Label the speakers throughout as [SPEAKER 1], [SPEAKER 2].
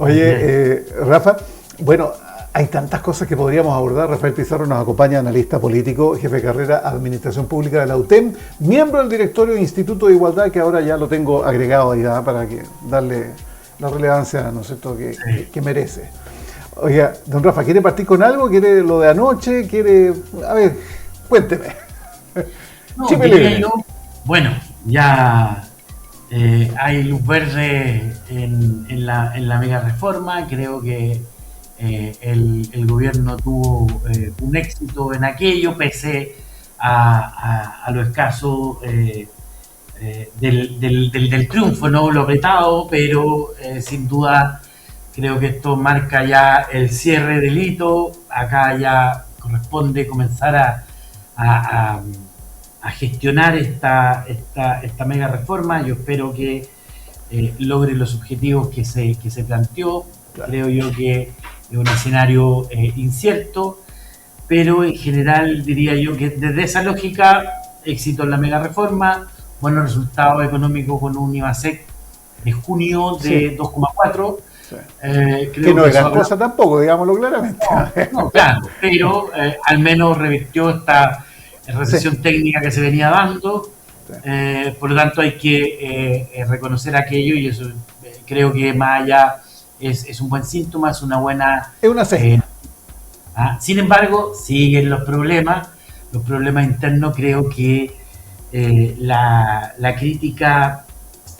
[SPEAKER 1] Oye, Rafa, bueno, hay tantas cosas que podríamos abordar. Rafael Pizarro nos acompaña, analista político, jefe de carrera Administración Pública de la UTEM, miembro del directorio del Instituto de Igualdad, que ahora ya lo tengo agregado ahí, ¿verdad? Para que darle la relevancia, ¿no es cierto?, que merece. Oiga, don Rafa, ¿quiere partir con algo? ¿Quiere lo de anoche? ¿Quiere...? A ver, cuénteme.
[SPEAKER 2] No, diría yo, bueno, ya hay luz verde en la mega reforma. Creo que el gobierno tuvo un éxito en aquello, pese a lo escaso del triunfo, ¿no? Lo apretado, pero sin duda creo que esto marca ya el cierre del hito. Acá ya corresponde comenzar a, a gestionar esta mega reforma. Yo espero que logre los objetivos que se planteó. Claro. Creo yo que es un escenario incierto, pero en general diría yo que desde esa lógica, éxito en la mega reforma, buenos resultados económicos con un IVASEC de junio de 2,4.
[SPEAKER 1] Sí. Que no es gran cosa tampoco, digámoslo claramente.
[SPEAKER 2] No, claro, pero al menos revirtió esta recesión técnica que se venía dando. Por lo tanto, hay que reconocer aquello, y eso creo que más allá es un buen síntoma, es una buena...
[SPEAKER 1] Es una señal.
[SPEAKER 2] Sin embargo, siguen los problemas internos. Creo que la crítica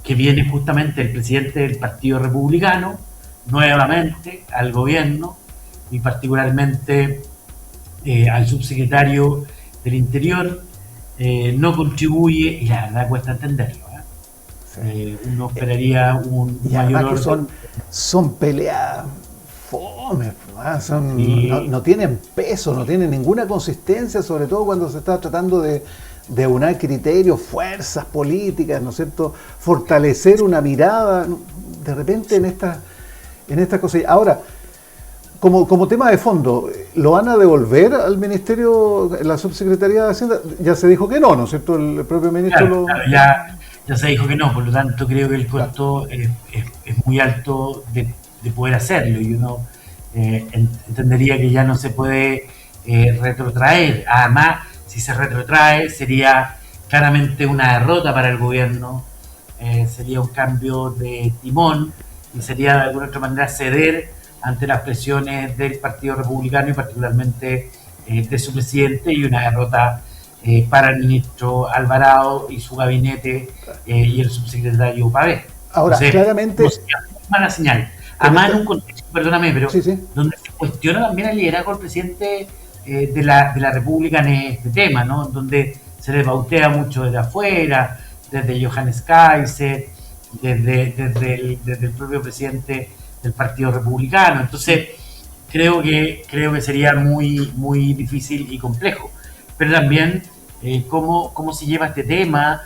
[SPEAKER 2] que viene justamente del presidente del Partido Republicano, nuevamente al gobierno, y particularmente al subsecretario del Interior, no contribuye, y la verdad cuesta entenderlo. Uno esperaría un mayor orden.
[SPEAKER 1] Son peleas fome, no tienen peso, no tienen ninguna consistencia, sobre todo cuando se está tratando de unar criterios, fuerzas políticas, ¿no es cierto?, fortalecer una mirada, de repente en estas cosas. Ahora, como tema de fondo, ¿lo van a devolver al Ministerio, la Subsecretaría de Hacienda? Ya se dijo que no, ¿no es cierto? El propio ministro
[SPEAKER 2] claro, ya se dijo que no, por lo tanto creo que el costo es muy alto de poder hacerlo, y uno entendería que ya no se puede retrotraer. Además, si se retrotrae, sería claramente una derrota para el gobierno, sería un cambio de timón, y sería de alguna otra manera ceder ante las presiones del Partido Republicano, y particularmente de su presidente, y una derrota para el ministro Alvarado y su gabinete, y el subsecretario Pavés.
[SPEAKER 1] Ahora, entonces, claramente...
[SPEAKER 2] mala señal. Además, en un contexto, perdóname, pero
[SPEAKER 1] sí.
[SPEAKER 2] donde se cuestiona también el liderazgo del presidente de la República en este tema, ¿no? Donde se le bautea mucho desde afuera, desde Johannes Kaiser, desde el propio presidente del Partido Republicano. Entonces, creo que sería muy, muy difícil y complejo. Pero también cómo se lleva este tema,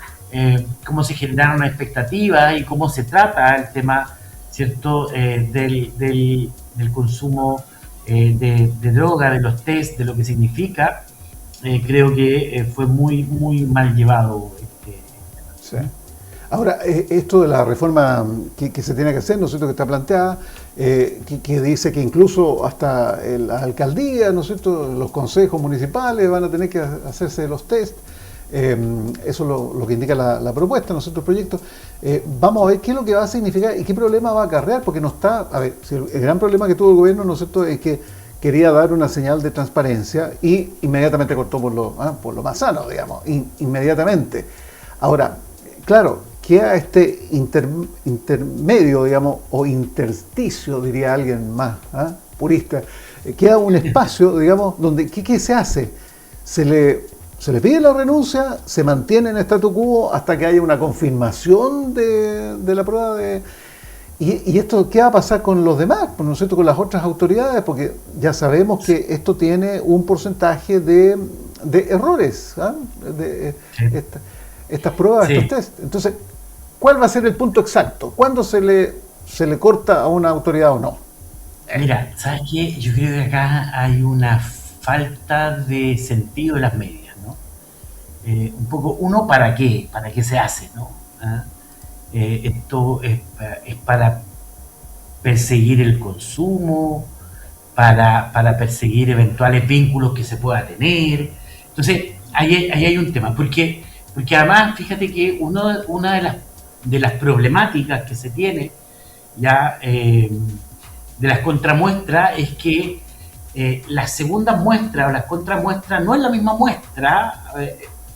[SPEAKER 2] cómo se generaron las expectativas y cómo se trata el tema, ¿cierto?, del consumo de droga, de los test, de lo que significa. Creo que fue muy, muy mal llevado.
[SPEAKER 1] Sí. Ahora, esto de la reforma que se tiene que hacer, ¿no es cierto?, que está planteada, que dice que incluso hasta las alcaldías, ¿no es cierto?, los consejos municipales van a tener que hacerse los test. Eso es lo que indica la propuesta, ¿no es cierto?, el proyecto. Vamos a ver qué es lo que va a significar y qué problema va a acarrear, porque no está... A ver, si el gran problema que tuvo el gobierno, ¿no es cierto?, es que quería dar una señal de transparencia y inmediatamente cortó por lo más sano, digamos, inmediatamente. Ahora, claro, queda este intermedio, digamos, o intersticio, diría alguien más purista, queda un espacio, digamos, donde ¿qué se hace? Se le pide la renuncia, se mantiene en statu quo hasta que haya una confirmación de la prueba de... ¿Y esto qué va a pasar con los demás, ¿no es cierto?, con las otras autoridades? Porque ya sabemos que esto tiene un porcentaje de errores, estas pruebas, estos test. Entonces, ¿cuál va a ser el punto exacto? ¿Cuándo se le corta a una autoridad o no?
[SPEAKER 2] Mira, ¿sabes qué? Yo creo que acá hay una falta de sentido de las medias, ¿no? Un poco, uno, ¿para qué? ¿Para qué se hace, no? Esto es para perseguir el consumo, para perseguir eventuales vínculos que se pueda tener. Entonces, ahí hay un tema, porque además, fíjate que una de las problemáticas que se tiene ya de las contramuestras es que las segundas muestras o las contramuestras no es la misma muestra,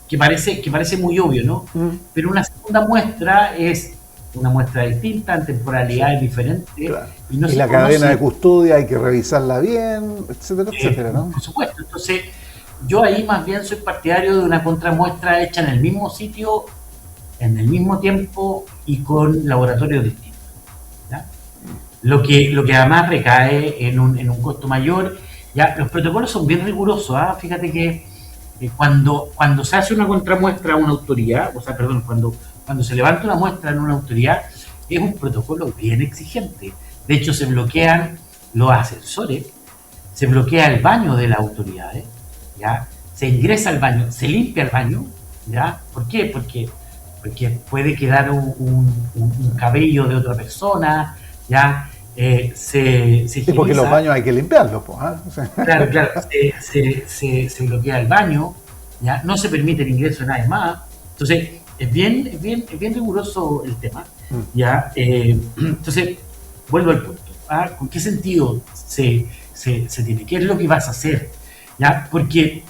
[SPEAKER 2] que parece muy obvio, ¿no? Pero una segunda muestra es una muestra distinta, en temporalidades diferentes.
[SPEAKER 1] Claro.
[SPEAKER 2] Y, no
[SPEAKER 1] Y
[SPEAKER 2] se
[SPEAKER 1] la
[SPEAKER 2] conoce,
[SPEAKER 1] cadena de custodia hay que revisarla bien, etcétera, etcétera, ¿no?
[SPEAKER 2] por supuesto. Entonces, yo ahí más bien soy partidario de una contramuestra hecha en el mismo sitio, en el mismo tiempo y con laboratorios distintos. ¿Ya? Lo que además recae en un costo mayor. Ya, los protocolos son bien rigurosos. ¿Ah? Fíjate que cuando se hace una contramuestra a una autoridad, o sea, perdón, cuando se levanta una muestra en una autoridad, es un protocolo bien exigente. De hecho, se bloquean los ascensores, se bloquea el baño de las autoridades, ¿ya? Se ingresa al baño, se limpia el baño, ¿ya? ¿Por qué? Porque puede quedar un cabello de otra persona, ¿ya? Se
[SPEAKER 1] Sí, porque los baños hay que limpiarlos, pues. ¿Ah? O sea,
[SPEAKER 2] claro, se bloquea el baño, ¿ya? No se permite el ingreso de nadie más. Entonces, es bien riguroso el tema, ¿ya? Entonces, vuelvo al punto. ¿Ah? ¿Con qué sentido se tiene? ¿Qué es lo que vas a hacer? ¿Ya? Porque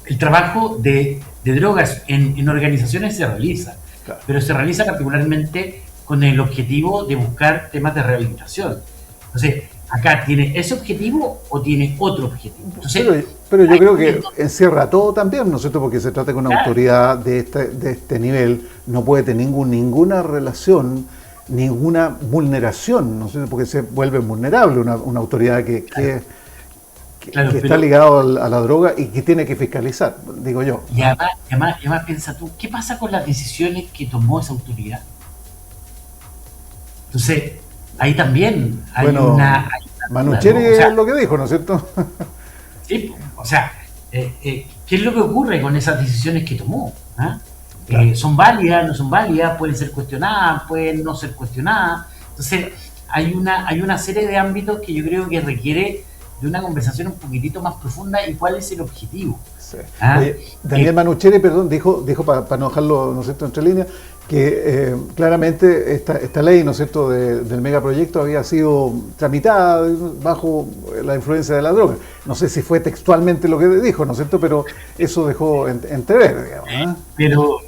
[SPEAKER 2] el trabajo de drogas en organizaciones se realiza,
[SPEAKER 1] claro.
[SPEAKER 2] pero se realiza particularmente con el objetivo de buscar temas de rehabilitación. Entonces, acá tiene ese objetivo o tiene otro objetivo. Entonces,
[SPEAKER 1] pero yo creo que encierra todo también, ¿no es cierto? Porque se trata de que una
[SPEAKER 2] claro,
[SPEAKER 1] autoridad de este nivel no puede tener ninguna relación, ninguna vulneración, ¿no es cierto? Porque se vuelve vulnerable una autoridad que está ligada a la droga y que tiene que fiscalizar, digo yo.
[SPEAKER 2] Y además piensa tú, ¿qué pasa con las decisiones que tomó esa autoridad? Entonces, ahí también hay una
[SPEAKER 1] Manucheri,
[SPEAKER 2] ¿no? O sea,
[SPEAKER 1] es lo que dijo, ¿no es cierto?
[SPEAKER 2] sí, o sea, ¿qué es lo que ocurre con esas decisiones que tomó? ¿Ah?
[SPEAKER 1] Claro.
[SPEAKER 2] ¿Son válidas, no son válidas? ¿Pueden ser cuestionadas? ¿Pueden no ser cuestionadas? Entonces, hay una serie de ámbitos que yo creo que requiere de una conversación un poquitito más profunda y cuál es el objetivo.
[SPEAKER 1] Sí.
[SPEAKER 2] ¿Ah?
[SPEAKER 1] Daniel Manucheri, perdón, dijo para no dejarlo, ¿no es cierto?, entre líneas, que claramente esta ley, ¿no es cierto?, del megaproyecto había sido tramitada bajo la influencia de la droga. No sé si fue textualmente lo que dijo, ¿no es cierto?, pero eso dejó entrever, digamos. ¿Eh?
[SPEAKER 2] Pero,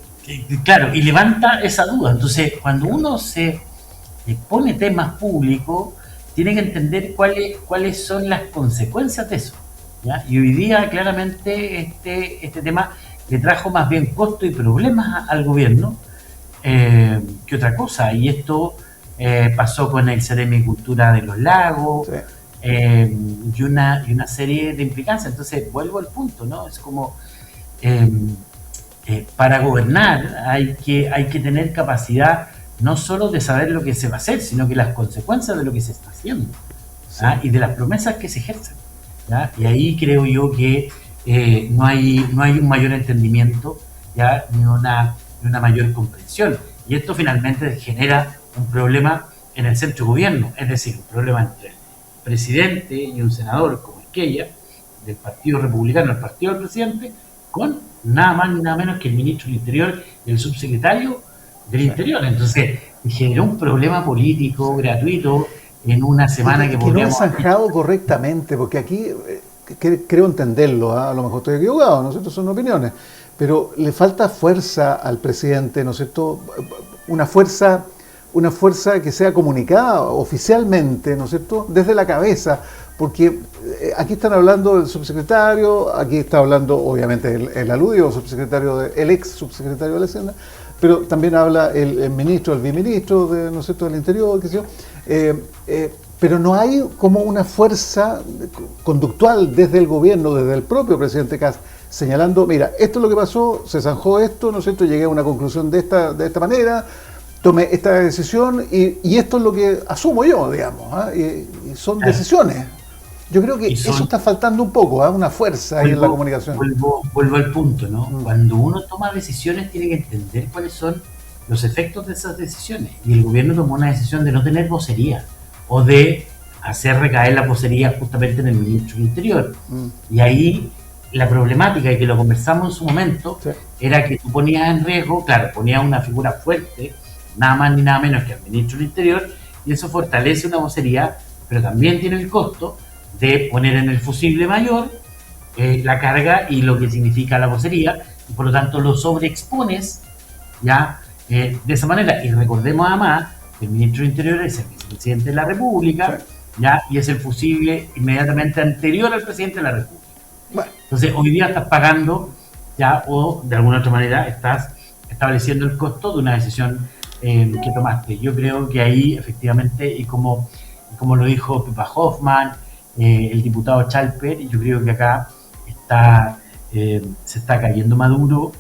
[SPEAKER 2] claro, y levanta esa duda. Entonces, cuando uno se pone temas públicos, tiene que entender cuáles son las consecuencias de eso. ¿Ya? Y hoy día, claramente, este tema le trajo más bien costo y problemas al gobierno que otra cosa. Y esto pasó con el Ceremicultura de los Lagos,
[SPEAKER 1] Sí.
[SPEAKER 2] y una serie de implicancias. Entonces, vuelvo al punto, ¿no? Es como para gobernar hay que tener capacidad no solo de saber lo que se va a hacer, sino que las consecuencias de lo que se está haciendo, ¿ah? Y de las promesas que se ejercen, ¿ya? Y ahí creo yo que no hay un mayor entendimiento, ¿ya? Ni una mayor comprensión. Y esto finalmente genera un problema en el centro gobierno, es decir, un problema entre el presidente y un senador como Esquella, del Partido Republicano, el partido del presidente, con nada más ni nada menos que el ministro del Interior y el subsecretario del Interior. Entonces, generó un problema político gratuito en una semana que podríamos...
[SPEAKER 1] no es zanjado correctamente, porque aquí creo entenderlo, ¿eh? A lo mejor estoy equivocado, ¿no es cierto? Son opiniones, pero le falta fuerza al presidente, ¿no es cierto? Una fuerza que sea comunicada oficialmente, ¿no es cierto?, desde la cabeza, porque aquí están hablando del subsecretario, aquí está hablando obviamente el aludido subsecretario, el ex subsecretario de la Hacienda, pero también habla el ministro, el viceministro, ¿no es cierto?, del Interior, qué sé yo, pero no hay como una fuerza conductual desde el gobierno, desde el propio presidente Kast, señalando, mira, esto es lo que pasó, se zanjó esto, ¿no es cierto?, llegué a una conclusión de esta manera, tomé esta decisión y esto es lo que asumo yo, digamos, ¿eh? Y son decisiones. Yo creo que eso está faltando un poco, ¿eh? Una fuerza ahí en la comunicación.
[SPEAKER 2] Vuelvo al punto, ¿no? Cuando uno toma decisiones tiene que entender cuáles son los efectos de esas decisiones. Y el gobierno tomó una decisión de no tener vocería. o de hacer recaer la vocería justamente en el ministro del Interior. Y ahí la problemática, y que lo conversamos en su momento,
[SPEAKER 1] Sí.
[SPEAKER 2] era que tú ponías en riesgo, claro, ponías una figura fuerte, nada más ni nada menos que el ministro del Interior, y eso fortalece una vocería, pero también tiene el costo de poner en el fusible mayor la carga y lo que significa la vocería, y por lo tanto lo sobreexpones ya de esa manera. Y recordemos además que el ministro del Interior es el vicepresidente de la República,
[SPEAKER 1] Sí.
[SPEAKER 2] ya, y es el fusible inmediatamente anterior al presidente de la República.
[SPEAKER 1] Bueno,
[SPEAKER 2] Entonces, hoy día estás pagando ya, o de alguna otra manera estás estableciendo el costo de una decisión que tomaste. Yo creo que ahí, efectivamente, y como lo dijo Pepa Hoffman, el diputado Chalper, yo creo que acá está, se está cayendo maduro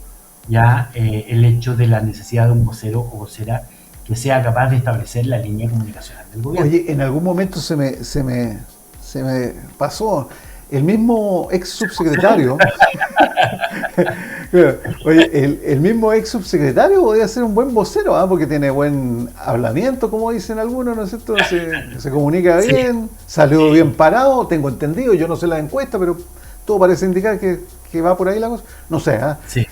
[SPEAKER 2] ya el hecho de la necesidad de un vocero o vocera que sea capaz de establecer la línea comunicacional del gobierno.
[SPEAKER 1] oye, en algún momento se me pasó. El mismo ex subsecretario, oye, el mismo ex subsecretario podría ser un buen vocero, ¿ah? Porque tiene buen hablamiento, como dicen algunos, ¿no es cierto? Se comunica bien, salió bien parado, tengo entendido, yo no sé la encuesta, pero todo parece indicar que va por ahí la cosa. No sé, ¿ah?
[SPEAKER 2] Sí.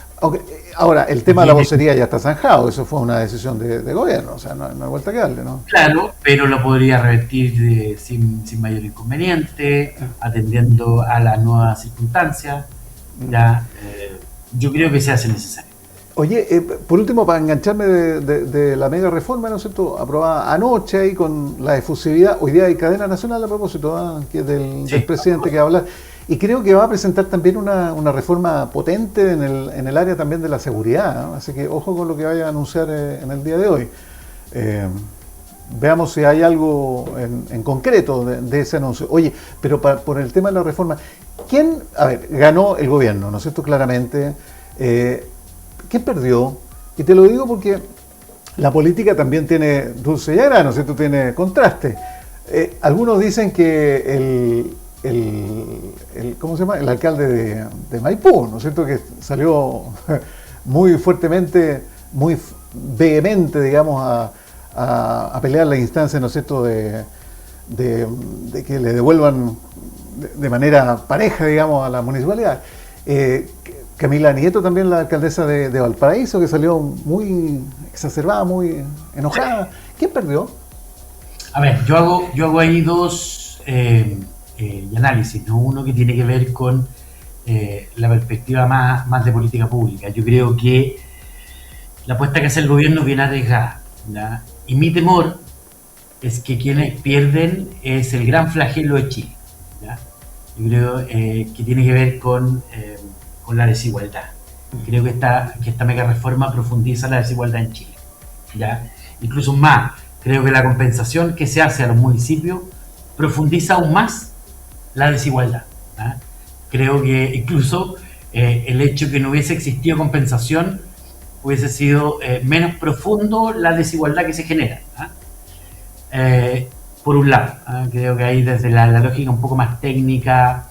[SPEAKER 1] Ahora, el tema de la vocería ya está zanjado, eso fue una decisión de gobierno, o sea, no hay vuelta que darle, ¿no?
[SPEAKER 2] Claro, pero lo podría revertir sin mayor inconveniente, atendiendo a las nuevas circunstancias. Ya, yo creo que se hace necesario.
[SPEAKER 1] Oye, por último, para engancharme de la mega reforma, ¿no es cierto?, aprobada anoche ahí con la efusividad, hoy día hay cadena nacional a propósito, ¿ah? Que es del presidente que va a hablar, y creo que va a presentar también una reforma potente en el área también de la seguridad, ¿no? Así que ojo con lo que vaya a anunciar en el día de hoy. Veamos si hay algo en concreto de ese anuncio. Oye, pero por el tema de la reforma, ¿quién, a ver, ganó el gobierno, ¿no es cierto?, claramente? ¿Quién perdió? Y te lo digo porque la política también tiene dulce y agria, ¿no es cierto?, tiene contraste. Algunos dicen que ¿cómo se llama?, el alcalde de Maipú, ¿no es cierto?, que salió muy fuertemente, muy vehemente, digamos, a pelear la instancia, ¿no es cierto?, de que le devuelvan de manera pareja, digamos, a la municipalidad. Camila Nieto, también la alcaldesa de Valparaíso, que salió muy exacerbada, muy enojada. ¿Quién perdió?
[SPEAKER 2] A ver, yo hago ahí dos análisis, ¿no? Uno que tiene que ver con la perspectiva más de política pública. Yo creo que la apuesta que hace el gobierno es bien arriesgada, ¿ya? Y mi temor es que quienes pierden es el gran flagelo de Chile, ¿ya? Yo creo que tiene que ver con la desigualdad. Creo que esta mega reforma profundiza la desigualdad en Chile, ¿ya? Incluso más, creo que la compensación que se hace a los municipios profundiza aún más la desigualdad, ¿ya? Creo que incluso el hecho que no hubiese existido compensación hubiese sido menos profundo la desigualdad que se genera, ¿ya? Por un lado, creo que ahí desde la lógica un poco más técnica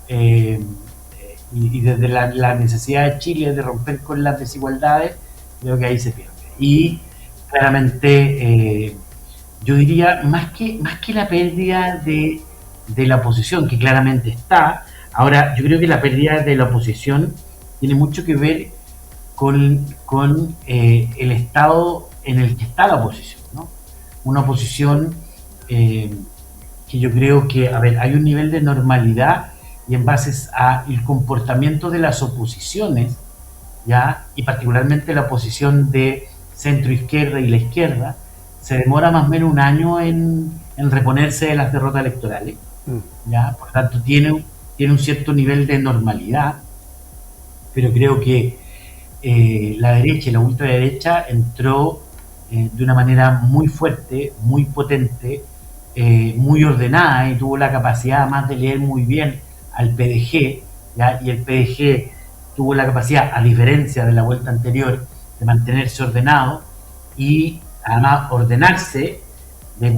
[SPEAKER 2] y desde la necesidad de Chile de romper con las desigualdades, creo que ahí se pierde. Y claramente yo diría, más que la pérdida de la oposición, que claramente está, ahora yo creo que la pérdida de la oposición tiene mucho que ver con el estado en el que está la oposición, ¿no? Una oposición que yo creo que, a ver, hay un nivel de normalidad y en base al comportamiento de las oposiciones, ¿ya? Y particularmente la oposición de centro-izquierda y la izquierda, se demora más o menos un año en reponerse de las derrotas electorales, ¿ya? Por tanto, tiene un cierto nivel de normalidad, pero creo que la derecha y la ultraderecha entró de una manera muy fuerte, muy potente, muy ordenada, y tuvo la capacidad además de leer muy bien al PDG, ¿ya? Y el PDG tuvo la capacidad, a diferencia de la vuelta anterior, de mantenerse ordenado y además ordenarse de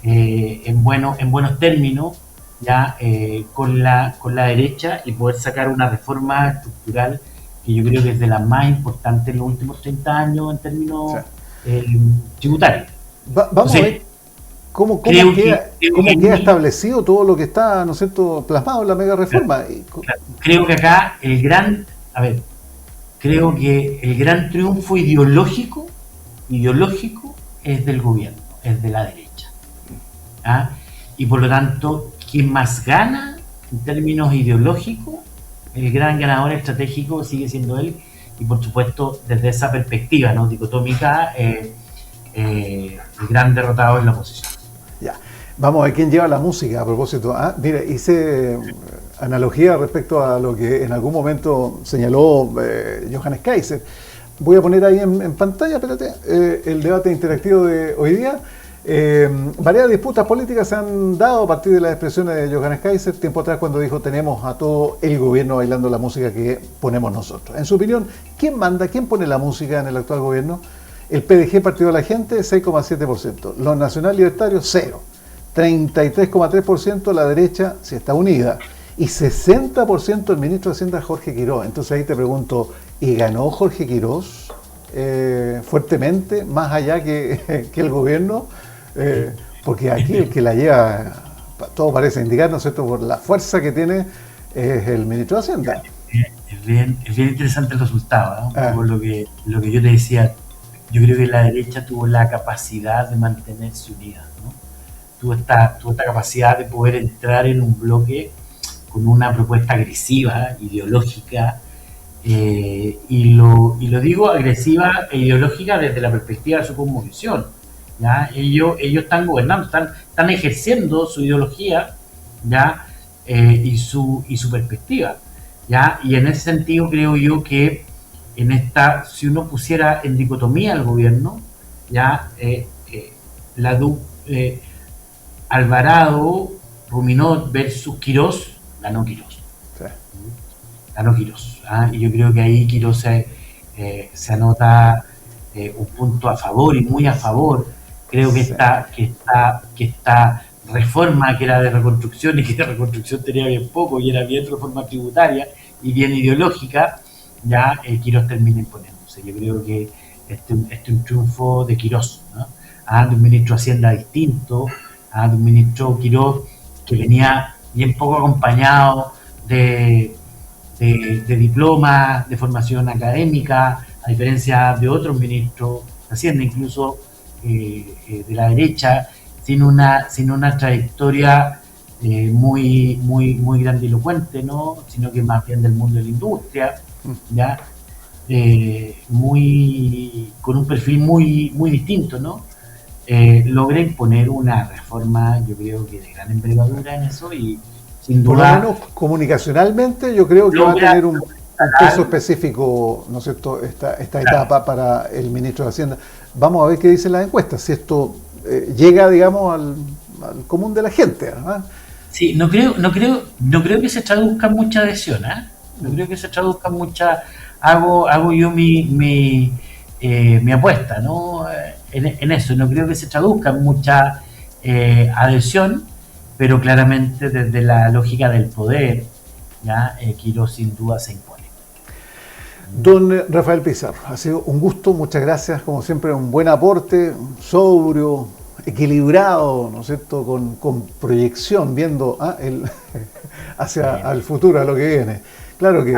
[SPEAKER 2] en buenos términos, ya con la derecha, y poder sacar una reforma estructural que yo creo que es de las más importantes en los últimos 30 años en términos tributarios.
[SPEAKER 1] Vamos a ver.
[SPEAKER 2] Creo
[SPEAKER 1] cómo queda
[SPEAKER 2] que
[SPEAKER 1] establecido todo lo que está, ¿no es cierto?, plasmado en la mega reforma?
[SPEAKER 2] claro, creo que acá a ver, creo que el gran triunfo ideológico es del gobierno, es de la derecha. ¿Ah? Y por lo tanto, quien más gana en términos ideológicos, el gran ganador estratégico sigue siendo él, y por supuesto, desde esa perspectiva, ¿no?, dicotómica, el gran derrotado en la oposición.
[SPEAKER 1] Ya. Vamos a ver quién lleva la música a propósito. Mira, hice analogía respecto a lo que en algún momento señaló Johannes Kaiser. Voy a poner ahí en pantalla, espérate, el debate interactivo de hoy día. Varias disputas políticas se han dado a partir de las expresiones de Johannes Kaiser tiempo atrás, cuando dijo: tenemos a todo el gobierno bailando la música que ponemos nosotros. En su opinión, ¿quién manda, quién pone la música en el actual gobierno? El PDG, Partido de la Gente, 6,7%. Los nacional libertarios, 0. 33,3% la derecha, si está unida. Y 60% el ministro de Hacienda, Jorge Quirós. Entonces ahí te pregunto, ¿y ganó Jorge Quirós fuertemente, más allá que el gobierno? Porque aquí el que la lleva, todo parece indicar, ¿no es cierto?, por la fuerza que tiene, es el ministro de Hacienda.
[SPEAKER 2] Es bien interesante el resultado, ¿no? Por lo que yo te decía. Yo creo que la derecha tuvo la capacidad de mantenerse unida, ¿no? Tuvo esta capacidad de poder entrar en un bloque con una propuesta agresiva, ideológica, y lo digo agresiva e ideológica desde la perspectiva de su cosmovisión, ¿ya? Ellos están gobernando, están ejerciendo su ideología, ¿ya? Y su perspectiva, ¿ya? Y en ese sentido creo yo que si uno pusiera en dicotomía al gobierno, ya Alvarado, Ruminot versus Quirós, ganó Quirós. Sí. Ganó Quirós. Y yo creo que ahí Quirós se anota un punto a favor, y muy a favor. Creo que esta reforma, que era de reconstrucción, y que de reconstrucción tenía bien poco, y era bien reforma tributaria y bien ideológica, ya Quirós termina imponiéndose. Yo creo que este es un triunfo de Quirós, ¿no? De un ministro de Hacienda distinto, de un ministro Quirós que venía bien poco acompañado de diplomas, de formación académica, a diferencia de otros ministros de Hacienda, incluso de la derecha, sin una trayectoria muy grandilocuente, ¿no?, sino que más bien del mundo de la industria, ¿ya? Con un perfil muy distinto, ¿no? Logra imponer una reforma, yo creo que de gran envergadura en eso, y sin duda,
[SPEAKER 1] por lo menos comunicacionalmente, yo creo que va a tener un peso específico, ¿no es cierto?, esta etapa para el ministro de Hacienda. Vamos a ver qué dicen las encuestas, si esto llega, digamos, al común de la gente, ¿no?
[SPEAKER 2] Sí, no creo que se traduzca en mucha adhesión, no creo que se traduzca en mucha. Hago yo mi apuesta, ¿no?, en eso. No creo que se traduzca en mucha adhesión, pero claramente desde la lógica del poder, ya Quirós sin duda se impone.
[SPEAKER 1] Don Rafael Pizarro, ha sido un gusto, muchas gracias, como siempre, un buen aporte, sobrio, equilibrado, ¿no es cierto?, con proyección, viendo hacia el futuro, a lo que viene. Claro que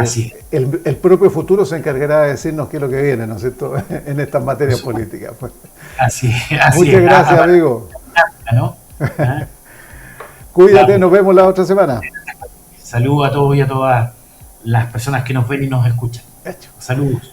[SPEAKER 1] el propio futuro se encargará de decirnos qué es lo que viene, ¿no es cierto?, en estas materias políticas. Pues.
[SPEAKER 2] Así
[SPEAKER 1] muchas gracias, amigo.
[SPEAKER 2] ¿No?
[SPEAKER 1] Cuídate, nos vemos la otra semana.
[SPEAKER 2] Saludos a todos y a todas las personas que nos ven y nos escuchan. Saludos.